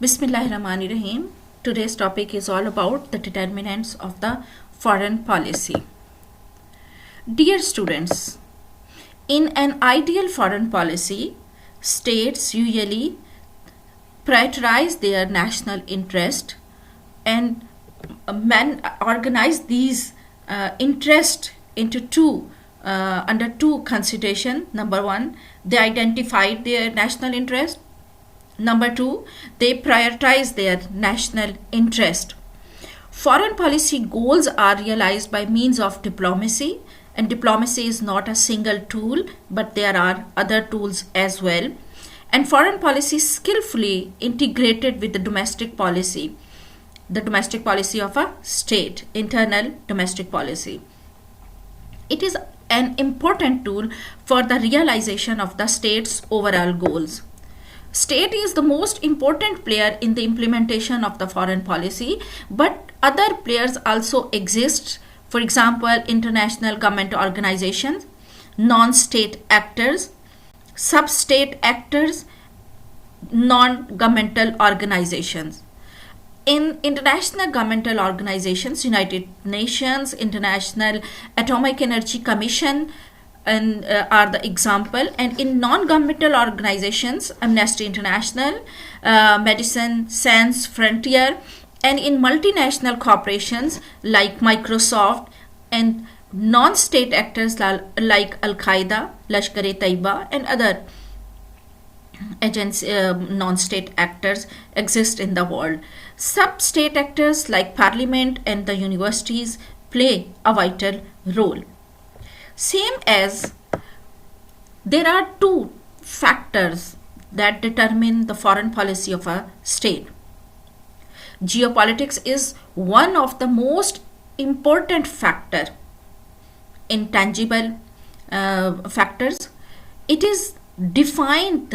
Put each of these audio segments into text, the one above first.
Bismillahirrahmanirrahim. Today's topic is all about the determinants of the foreign policy. Dear students, in an ideal foreign policy, states usually prioritize their national interest and organize these interests into under two consideration. Number one, they identify their national interest. Number two, they prioritize their national interest. Foreign policy goals are realized by means of diplomacy, and diplomacy is not a single tool, but there are other tools as well. And foreign policy is skillfully integrated with the domestic policy of a state, internal domestic policy. It is an important tool for the realization of the state's overall goals. State is the most important player in the implementation of the foreign policy, but other players also exist. For example, international government organizations, non-state actors, sub-state actors, non-governmental organizations. In international governmental organizations, United Nations, International Atomic Energy Commission, and are the example. And in non-governmental organizations, Amnesty International, Medicine Sans Frontier, and in multinational corporations like Microsoft, and non-state actors like Al-Qaeda, Lashkar-e-Taiba, and other non-state actors exist in the world. Sub-state actors like parliament and the universities play a vital role. Same as there are two factors that determine the foreign policy of a state. Geopolitics is one of the most important factor, intangible factors. It is defined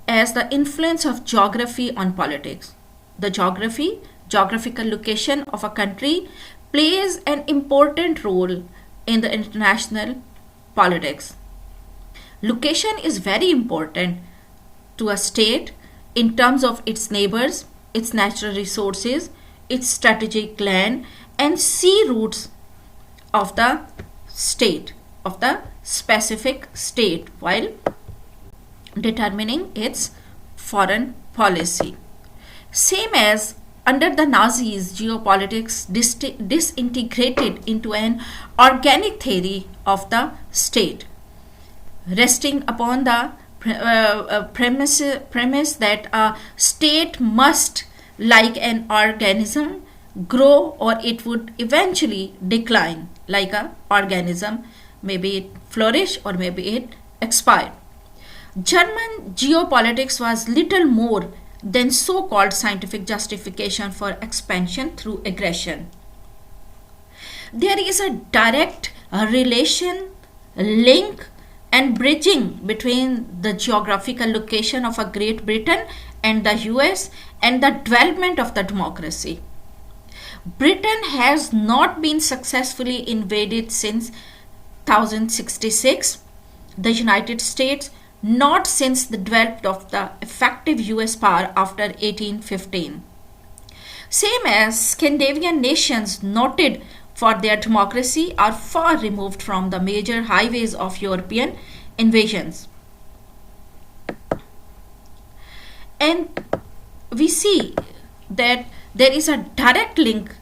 as the influence of geography on politics. The geographical location of a country plays an important role in the international politics. Location is very important to a state in terms of its neighbors, its natural resources, its strategic land and sea routes of the state, of the specific state, while determining its foreign policy. Same as under the Nazis, geopolitics disintegrated into an organic theory of the state, resting upon the premise that a state must, like an organism, grow or it would eventually decline like an organism. Maybe it flourish or maybe it expire. German geopolitics was little more than so-called scientific justification for expansion through aggression. There is a direct relation, link and bridging between the geographical location of a Great Britain and the US and the development of the democracy. Britain has not been successfully invaded since 1066. The United States not since the development of the effective US power after 1815. Same as Scandinavian nations noted for their democracy are far removed from the major highways of European invasions. And we see that there is a direct link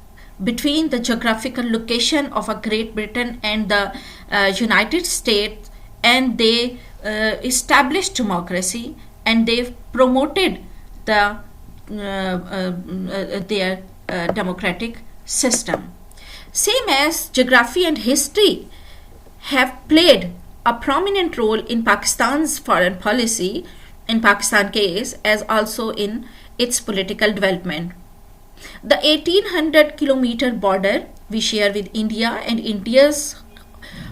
between the geographical location of a Great Britain and the United States, and they established democracy and they promoted their democratic system. Same as geography and history have played a prominent role in Pakistan's foreign policy, in Pakistan case, as also in its political development. The 1800-kilometer border we share with India, and India's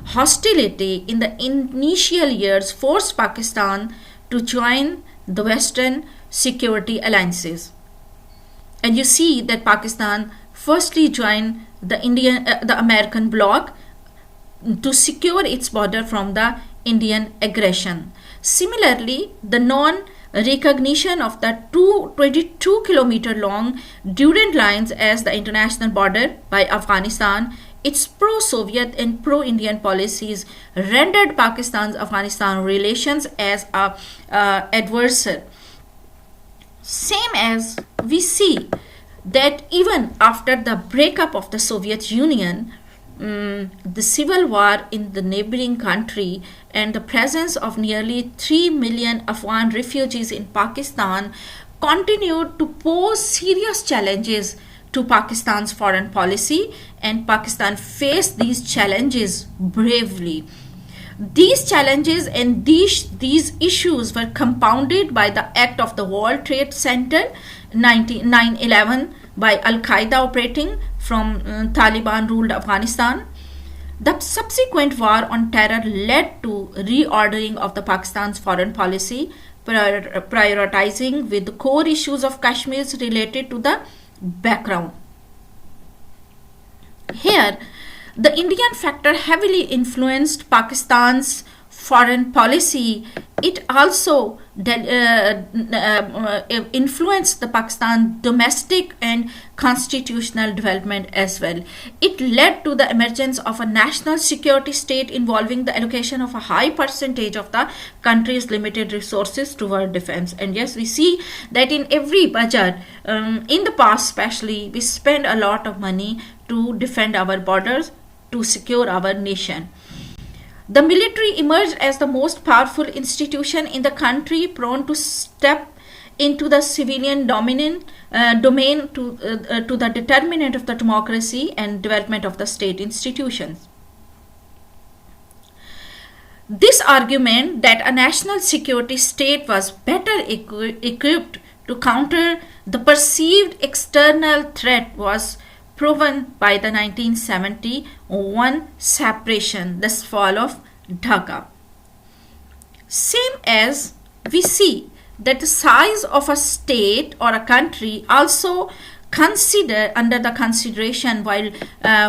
hostility in the initial years forced Pakistan to join the Western security alliances. And you see that Pakistan firstly joined the American bloc to secure its border from the Indian aggression. Similarly, the recognition of the 22-kilometer long Durand lines as the international border by Afghanistan, its pro-Soviet and pro-Indian policies rendered Pakistan's Afghanistan relations as a adversary. Same as we see that even after the breakup of the Soviet Union, the civil war in the neighboring country and the presence of nearly 3 million Afghan refugees in Pakistan continued to pose serious challenges to Pakistan's foreign policy, and Pakistan faced these challenges bravely. These challenges and these issues were compounded by the act of the World Trade Center 9/11 by Al-Qaeda operating from Taliban-ruled Afghanistan. The subsequent war on terror led to reordering of the Pakistan's foreign policy, prioritizing with the core issues of Kashmir related to the background. Here, the Indian factor heavily influenced Pakistan's foreign policy. It also influenced the Pakistan domestic and constitutional development as well. It led to the emergence of a national security state involving the allocation of a high percentage of the country's limited resources toward defense. And yes, we see that in every budget, in the past especially, we spend a lot of money to defend our borders, to secure our nation. The military emerged as the most powerful institution in the country, prone to step into the civilian domain to the determinant of the democracy and development of the state institutions. This argument that a national security state was better equipped to counter the perceived external threat was proven by the 1971 separation, the fall of Dhaka. Same as we see that the size of a state or a country also under the consideration while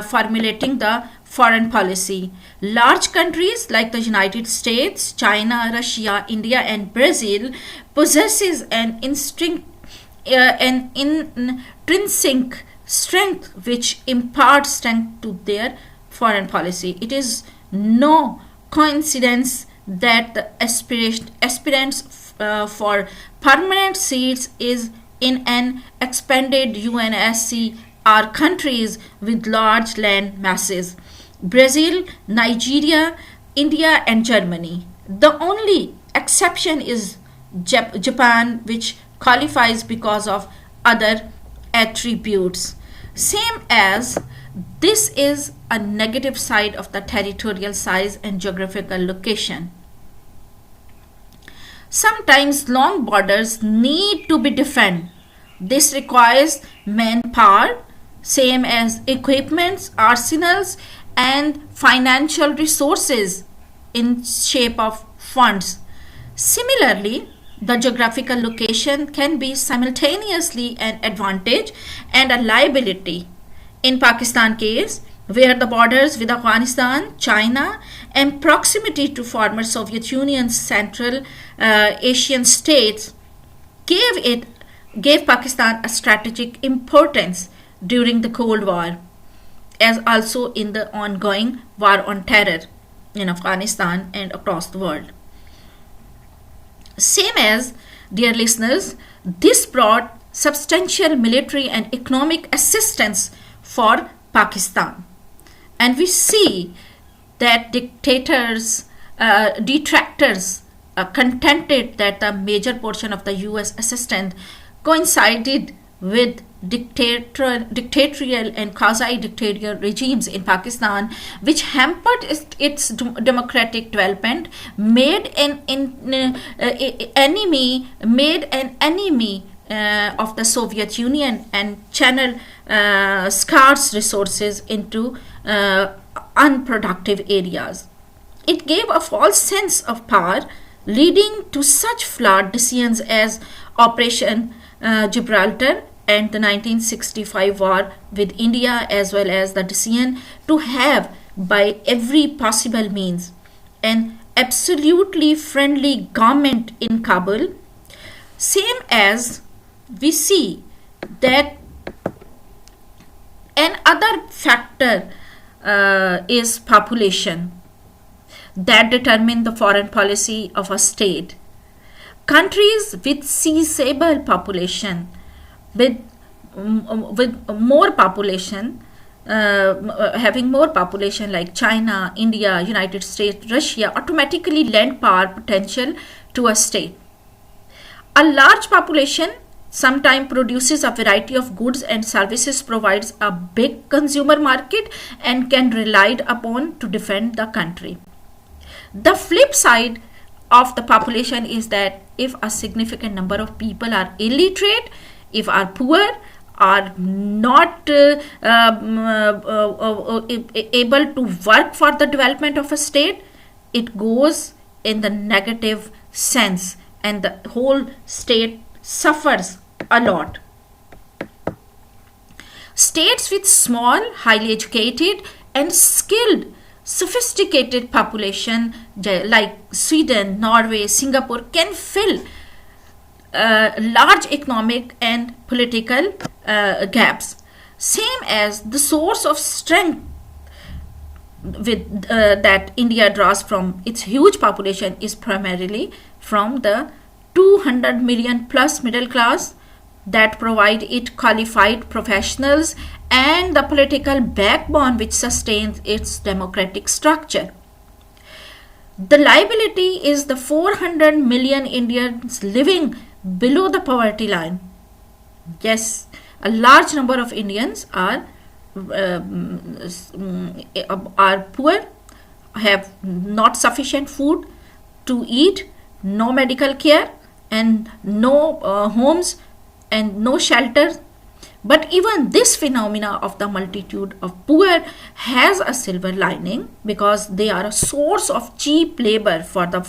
formulating the foreign policy. Large countries like the United States, China, Russia, India, and Brazil possesses an intrinsic strength which imparts strength to their foreign policy. It is no coincidence that the aspirants for permanent seats is in an expanded UNSC are countries with large land masses: Brazil, Nigeria, India, and Germany. The only exception is Japan, which qualifies because of other attributes. Same as this is a negative side of the territorial size and geographical location. Sometimes long borders need to be defended. This requires manpower, same as equipments, arsenals, and financial resources in shape of funds. Similarly, the geographical location can be simultaneously an advantage and a liability. In Pakistan case, where the borders with Afghanistan, China, and proximity to former Soviet Union's Central Asian states gave Pakistan a strategic importance during the Cold War, as also in the ongoing war on terror in Afghanistan and across the world. Same as, dear listeners, this brought substantial military and economic assistance for Pakistan. And we see that detractors contended that the major portion of the US assistance coincided with dictatorial and quasi-dictatorial regimes in Pakistan, which hampered its democratic development, made an enemy of the Soviet Union, and channeled scarce resources into unproductive areas. It gave a false sense of power, leading to such flawed decisions as Operation Gibraltar and the 1965 war with India, as well as the decision to have, by every possible means, an absolutely friendly government in Kabul. Same as we see that another factor is population that determine the foreign policy of a state. Countries with sizable population, with more population, having more population like China, India, United States, Russia, automatically lend power potential to a state. A large population sometimes produces a variety of goods and services, provides a big consumer market, and can relied upon to defend the country. The flip side of the population is that if a significant number of people are illiterate, if are poor, are not able to work for the development of a state, it goes in the negative sense and the whole state suffers a lot. States with small, highly educated and skilled, sophisticated population like Sweden, Norway, Singapore can fill large economic and political gaps. Same as the source of strength with that India draws from its huge population is primarily from the 200 million plus middle class that provide it qualified professionals and the political backbone which sustains its democratic structure. The liability is the 400 million Indians living below the poverty line. Yes, a large number of Indians are poor, have not sufficient food to eat, no medical care, and no homes and no shelter. But even this phenomena of the multitude of poor has a silver lining because they are a source of cheap labor for the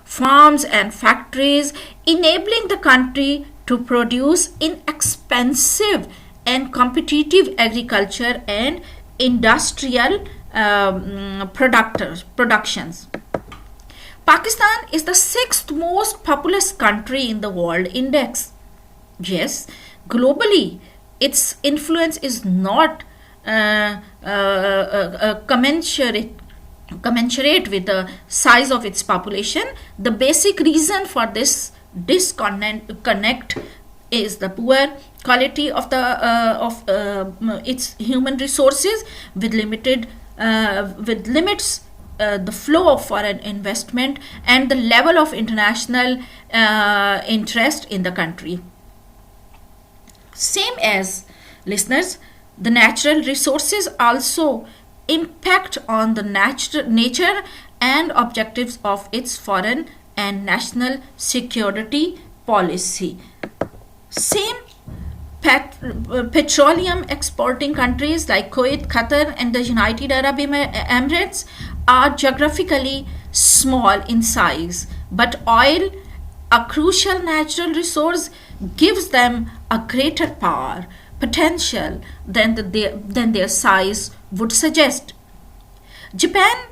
farms and factories, enabling the country to produce inexpensive and competitive agriculture and industrial productions. Pakistan is the sixth most populous country in the world index. Yes, globally, its influence is not commensurate with the size of its population. The basic reason for this disconnect is the poor quality of its human resources, with limits the flow of foreign investment and the level of international interest in the country. Same as listeners, the natural resources also impact on the nature and objectives of its foreign and national security policy. Same petroleum exporting countries like Kuwait, Qatar, and the United Arab Emirates are geographically small in size, but oil, a crucial natural resource, gives them a greater power potential than their size would suggest. Japan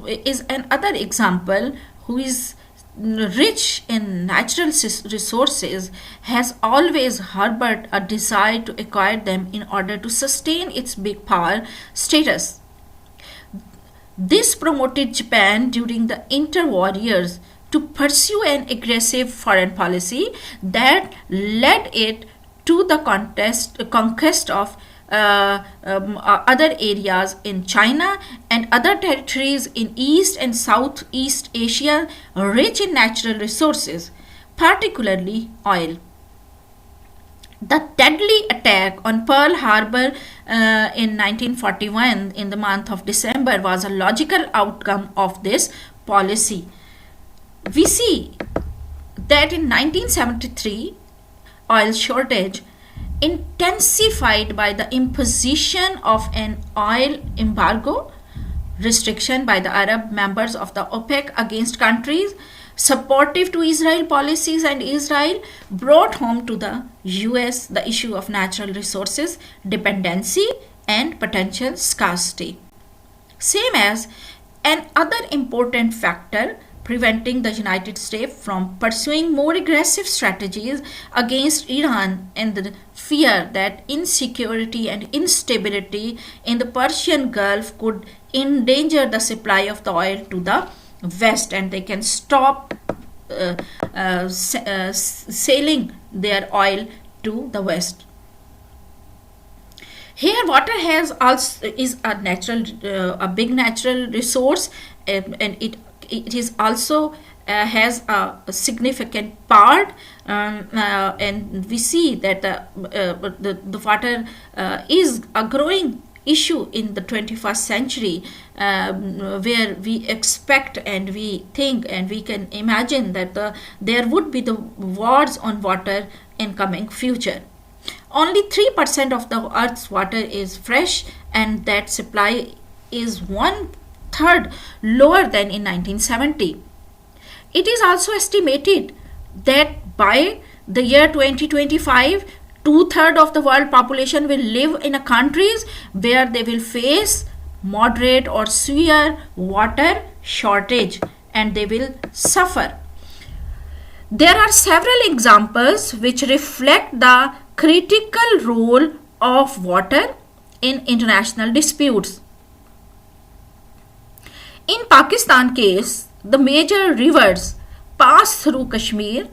is another example who is rich in natural resources, has always harbored a desire to acquire them in order to sustain its big power status. This promoted Japan during the interwar years to pursue an aggressive foreign policy that led it to the conquest of other areas in China and other territories in East and Southeast Asia rich in natural resources, particularly oil. The deadly attack on Pearl Harbor in 1941 in the month of December was a logical outcome of this policy. We see that in 1973, oil shortage intensified by the imposition of an oil embargo restriction by the Arab members of the OPEC against countries supportive to Israel policies, and Israel brought home to the US the issue of natural resources dependency and potential scarcity. Same as another important factor preventing the United States from pursuing more aggressive strategies against Iran, and the fear that insecurity and instability in the Persian Gulf could endanger the supply of the oil to the West, and they can stop sailing their oil to the West. Here, water has also is a natural, a big natural resource, and it is also has a significant part, and we see that the water is a growing issue in the 21st century, where we expect and we think and we can imagine that there would be the wars on water in coming future. Only 3% of the earth's water is fresh, and that supply is one third lower than in 1970. It is also estimated that by the year 2025, two-thirds of the world population will live in countries where they will face moderate or severe water shortage, and they will suffer. There are several examples which reflect the critical role of water in international disputes. In Pakistan case, the major rivers pass through Kashmir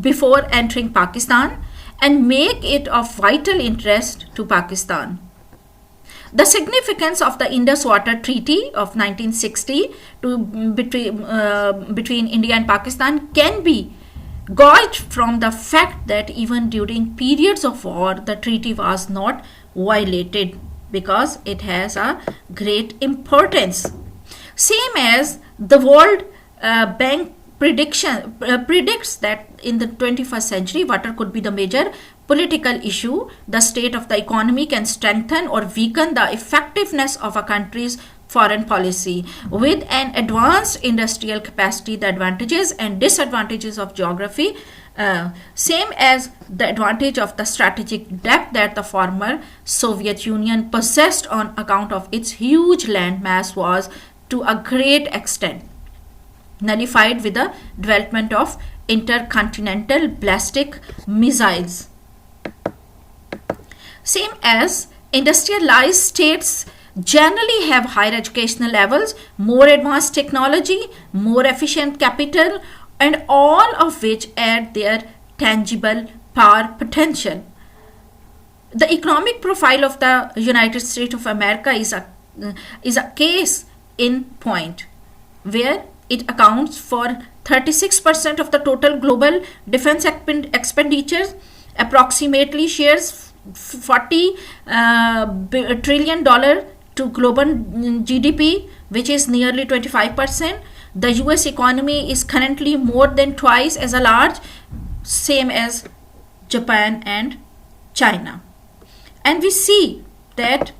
before entering Pakistan and make it of vital interest to Pakistan. The significance of the Indus Water Treaty of 1960 between India and Pakistan can be gauged from the fact that even during periods of war, the treaty was not violated because it has a great importance. Same as the World Bank predicts that in the 21st century, water could be the major political issue. The state of the economy can strengthen or weaken the effectiveness of a country's foreign policy. With an advanced industrial capacity, the advantages and disadvantages of geography, same as the advantage of the strategic depth that the former Soviet Union possessed on account of its huge land mass, was to a great extent nullified with the development of intercontinental ballistic missiles. Same as industrialized states generally have higher educational levels, more advanced technology, more efficient capital, and all of which add their tangible power potential. The economic profile of the United States of America is a case in point, where it accounts for 36% of the total global defense expenditures, approximately shares $40 trillion to global GDP, which is nearly 25%. The US economy is currently more than twice as large, same as Japan and China. And we see that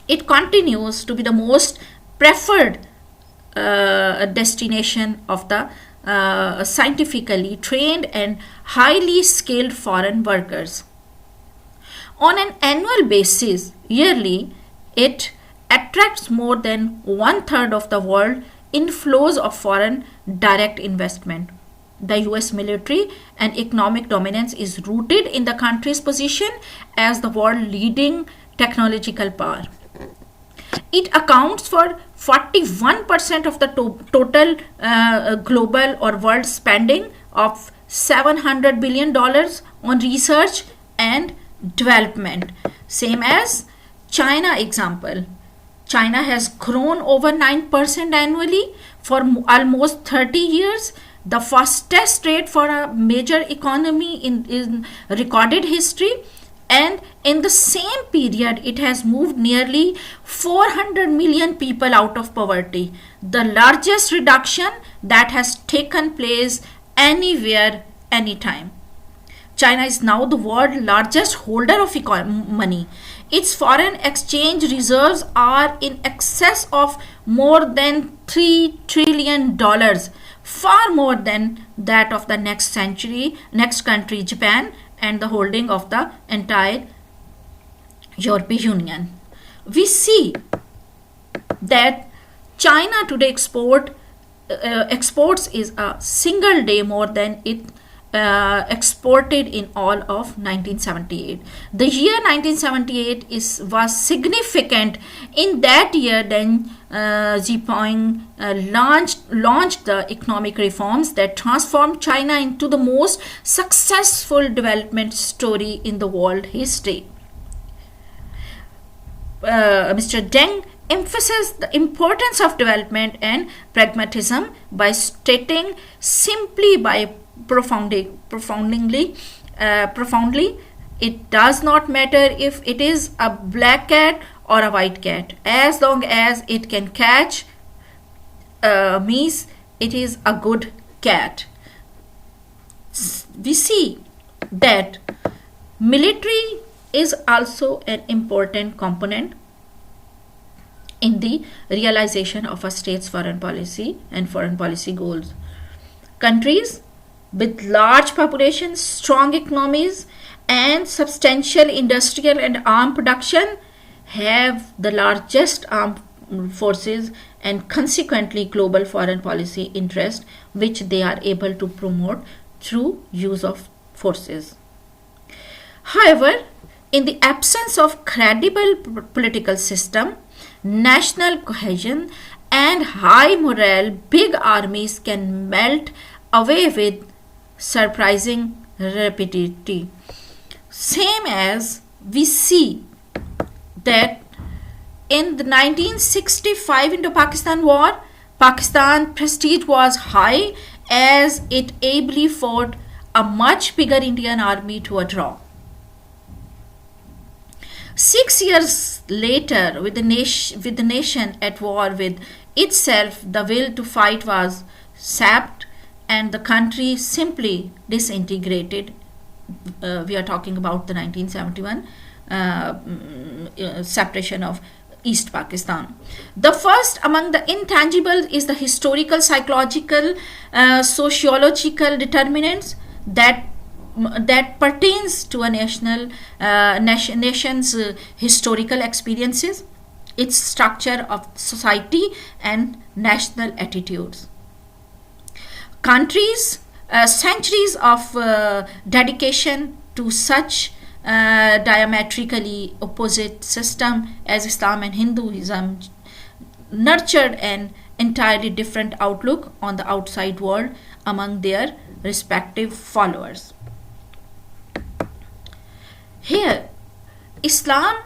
it continues to be the most preferred destination of the scientifically trained and highly skilled foreign workers. On an annual basis, yearly, it attracts more than one-third of the world inflows of foreign direct investment. The US military and economic dominance is rooted in the country's position as the world leading technological power. It accounts for 41% of the total global or world spending of $700 billion on research and development. Same as China example. China has grown over 9% annually for almost 30 years, the fastest rate for a major economy in recorded history. And in the same period, it has moved nearly 400 million people out of poverty, the largest reduction that has taken place anywhere, anytime. China is now the world's largest holder of money. Its foreign exchange reserves are in excess of more than $3 trillion, far more than that of the next country, Japan, and the holding of the entire European Union. We see that China today exports is a single day more than it exported in all of 1978. The year 1978 was significant. In that year, then Xi launched the economic reforms that transformed China into the most successful development story in the world history. Mr. Deng emphasized the importance of development and pragmatism by stating simply by profoundly, it does not matter if it is a black cat or a white cat, as long as it can catch means it is a good cat. We see that military is also an important component in the realization of a state's foreign policy and foreign policy goals. Countries with large populations, strong economies, and substantial industrial and armed production have the largest armed forces and consequently global foreign policy interest, which they are able to promote through use of forces. However, in the absence of credible political system, national cohesion, and high morale, big armies can melt away with surprising rapidity. Same as we see that in the 1965 Indo-Pakistan War, Pakistan prestige was high as it ably fought a much bigger Indian army to a draw. 6 years later, with the nation at war with itself, the will to fight was sapped and the country simply disintegrated. We are talking about the 1971 separation of East Pakistan. The first among the intangibles is the historical, psychological, sociological determinants that pertains to a nation's historical experiences, its structure of society and national attitudes. Countries, centuries of dedication to such diametrically opposite system as Islam and Hinduism nurtured an entirely different outlook on the outside world among their respective followers. Here, Islam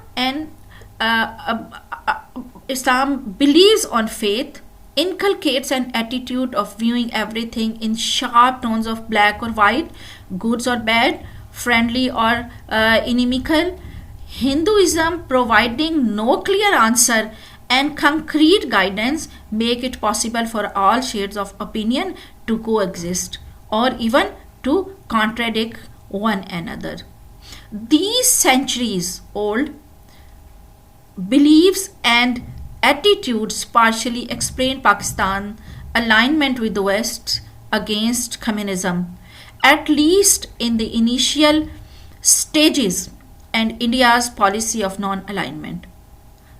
believes on faith, inculcates an attitude of viewing everything in sharp tones of black or white, goods or bad, friendly or inimical. Hinduism, providing no clear answer and concrete guidance, make it possible for all shades of opinion to coexist or even to contradict one another. These centuries old beliefs and attitudes partially explain Pakistan's alignment with the West against communism, at least in the initial stages, and India's policy of non-alignment.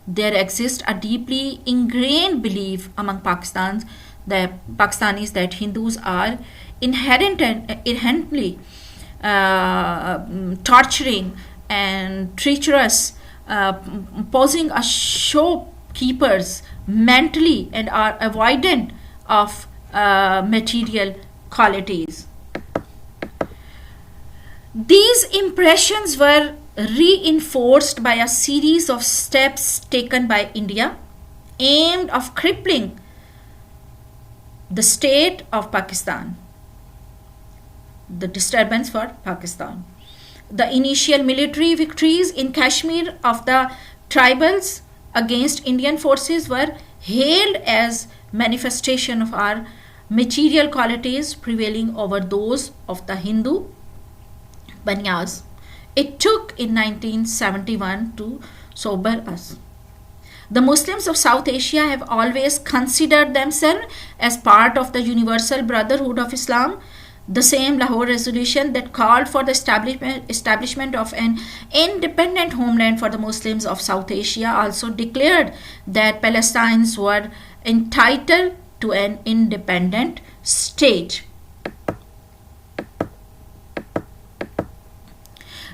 There exists a deeply ingrained belief among Pakistanis that Hindus are inherently torturing and treacherous, posing as shopkeepers mentally, and are avoidant of material qualities. These impressions were reinforced by a series of steps taken by India aimed of crippling the state of Pakistan, the disturbance for Pakistan. The initial military victories in Kashmir of the tribals against Indian forces were hailed as manifestation of our material qualities prevailing over those of the Hindu Banyas. It took in 1971 to sober us. The Muslims of South Asia have always considered themselves as part of the universal brotherhood of Islam. The same Lahore resolution that called for the establishment of an independent homeland for the Muslims of South Asia also declared that Palestinians were entitled to an independent state.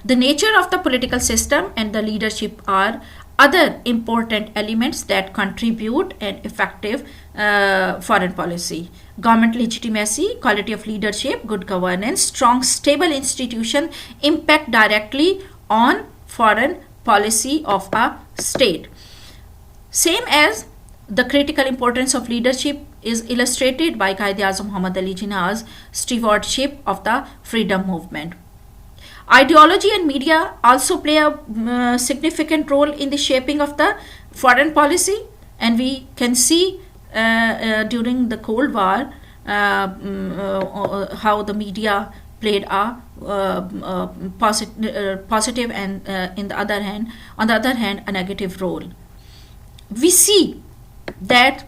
The nature of the political system and the leadership are other important elements that contribute an effective foreign policy. Government legitimacy, quality of leadership, good governance, strong, stable institution impact directly on foreign policy of a state. Same as the critical importance of leadership is illustrated by Quaid-e-Azam Muhammad Ali Jinnah's stewardship of the freedom movement. Ideology and media also play a significant role in the shaping of the foreign policy, and we can see during the Cold War how the media played a positive and on the other hand a negative role. We see that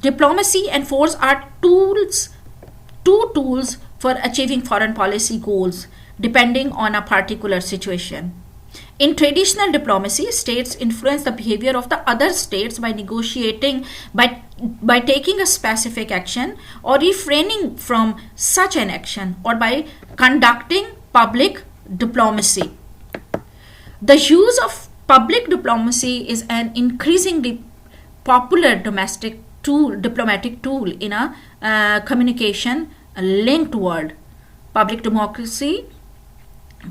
diplomacy and force are two tools for achieving foreign policy goals depending on a particular situation. In traditional diplomacy, states influence the behavior of the other states by negotiating, by taking a specific action or refraining from such an action, or by conducting public diplomacy. The use of public diplomacy is an increasingly popular diplomatic tool in a communication linked world. Public diplomacy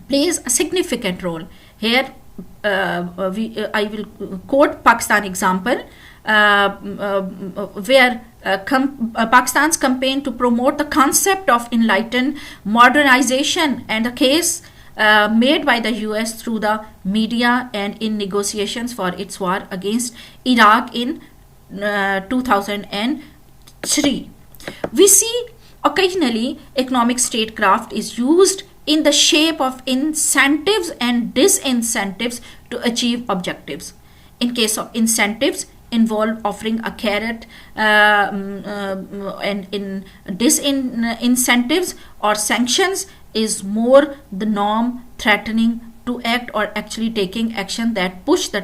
plays a significant role. Here I will quote Pakistan example where Pakistan's campaign to promote the concept of enlightened modernization and the case made by the US through the media and in negotiations for its war against Iraq in 2003. We see occasionally economic statecraft is used in the shape of incentives and disincentives to achieve objectives. In case of incentives, involve offering a carrot, and in disincentives or sanctions is more the norm, threatening to act or actually taking action that push the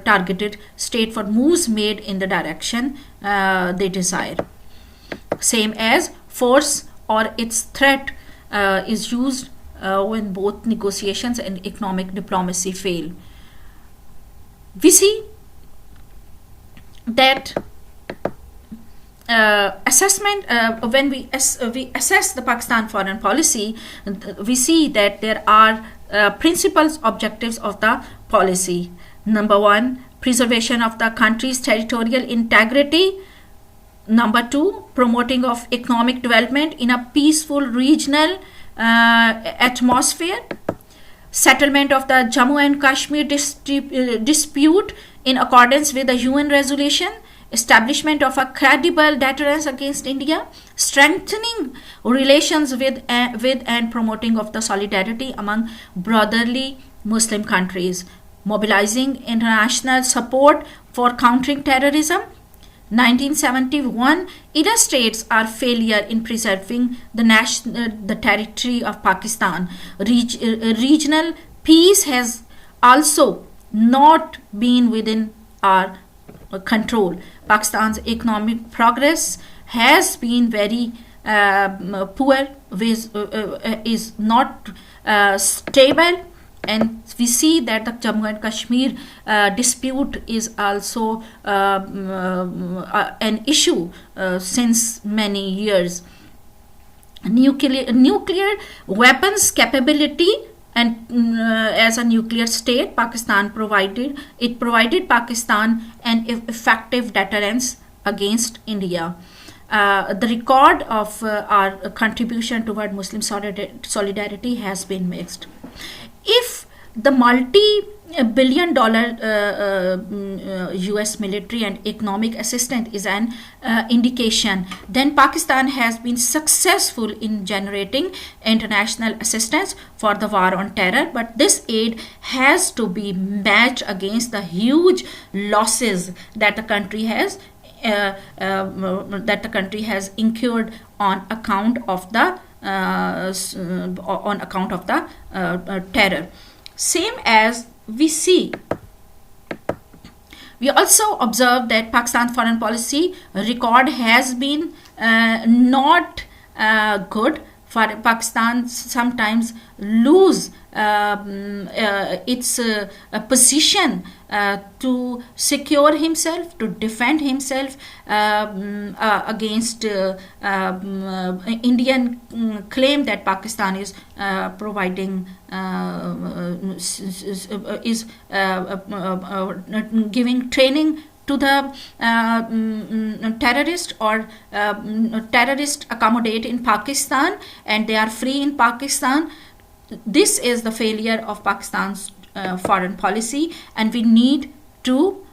targeted state for moves made in the direction they desire. Same as force or its threat is used when both negotiations and economic diplomacy fail. We see that assessment when we assess the Pakistan foreign policy, we see that there are principal objectives of the policy. Number one, preservation of the country's territorial integrity. Number two, promoting of economic development in a peaceful regional atmosphere. Settlement of the Jammu and Kashmir dispute in accordance with the UN resolution. Establishment of a credible deterrence against India. Strengthening relations with and promoting of the solidarity among brotherly Muslim countries. Mobilizing international support for countering terrorism. 1971 illustrates our failure in preserving the territory of Pakistan. Regional peace has also not been within our control. Pakistan's economic progress has been very poor, is not stable, and we see that the Jammu and Kashmir dispute is also an issue since many years. Nuclear weapons capability, and as a nuclear state, Pakistan provided Pakistan an effective deterrence against India. The record of our contribution toward Muslim solidarity has been mixed. If the multi-billion-dollar US military and economic assistance is an indication, then Pakistan has been successful in generating international assistance for the war on terror, but this aid has to be matched against the huge losses that the country has incurred on account of the terror. Same as we see We also observe that Pakistan foreign policy record has been not good. For Pakistan sometimes lose its position to secure himself, to defend himself against Indian claim that Pakistan is providing is giving training to the terrorist, or terrorist accommodate in Pakistan and they are free in Pakistan. This is the failure of Pakistan's foreign policy, and we need to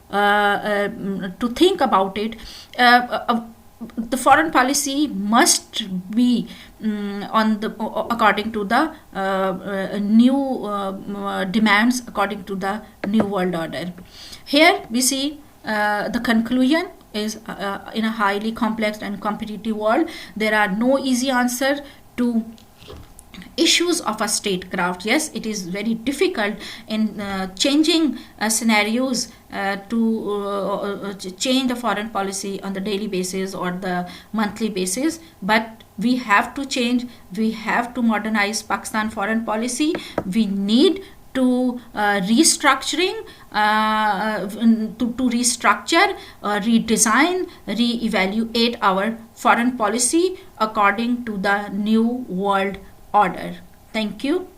think about it. The foreign policy must be according to the new demands, according to the new world order. Here we see the conclusion is in a highly complex and competitive world, there are no easy answer to issues of a statecraft. Yes, it is very difficult in changing scenarios to change the foreign policy on the daily basis or the monthly basis, but we have to change, we have to modernize Pakistan foreign policy. We need to restructuring, to restructure, redesign, re-evaluate our foreign policy according to the new world order. Thank you.